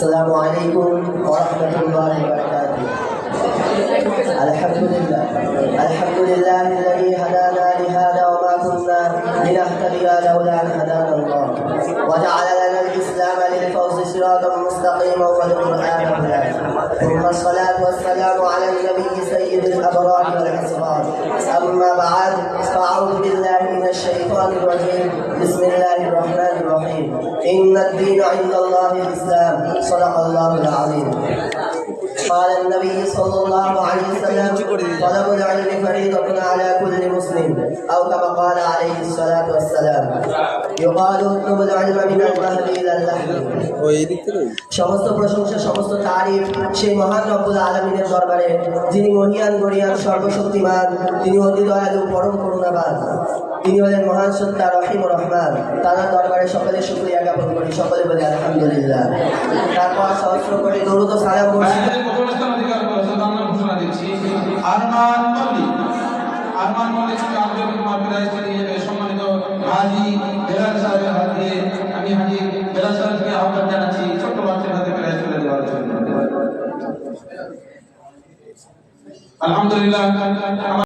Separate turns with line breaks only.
আসসালামু আলাইকুম ওয়া রাহমাতুল্লাহি ওয়া বারাকাতুহু। আলহামদুলিল্লাহি হাদানা লিহাদা ওয়া মা কুন্না লিনাহতাদিয়া লাউলা আন হাদানা আল্লাহ ওয়া জা'আলা লানা al-ইসলাম লিল-ফাওজি সিরাতাম মুস্তাকিমান ওয়া লিল-কুরআনি হুদান। ثم الصلاة والسلام على النبي سيد الأبرار والأسرار. أما بعد فأعوذ بالله من الشيطان الرجيم. بسم الله الرحمن الرحيم. إن الدين عند الله الإسلام. صدق الله العظيم. قال النبي صلى الله عليه وسلم: طلب العلم فريضة على كل مسلم، أو كما قال عليه الصلاة والسلام. يقال اطلب العلم من المهد إلى اللحد. সমস্ত প্রশংসা, সমস্ত তারিফ সেই মহান রব্বুল আলামিনের দরবারে, যিনি মহিয়ান গরিয়ান সর্বশক্তিমান, তিনি অতি দয়ালু পরম করুণাবান, তিনি হলেন মহান সত্তা রহিম ও রহমান। তার দরবারে সকলে শুকরিয়া জ্ঞাপন করি, সকলে বলে আলহামদুলিল্লাহ। তারপর সহস্র কোটি দরুদ ও সালাম বর্ষিত
ঘোষণা দিচ্ছি আরমান মল্লিক আন্তরিক মাহফিল সম্মানিত হাজী বেলাল সাহেবের হাতে আমি হাজী বেলাল সাহেবকে আহ্বান জানাচ্ছি ছোট্ট বাচ্চার হাতে প্রাইজ তুলে দেওয়ার জন্য। আলহামদুলিল্লাহ।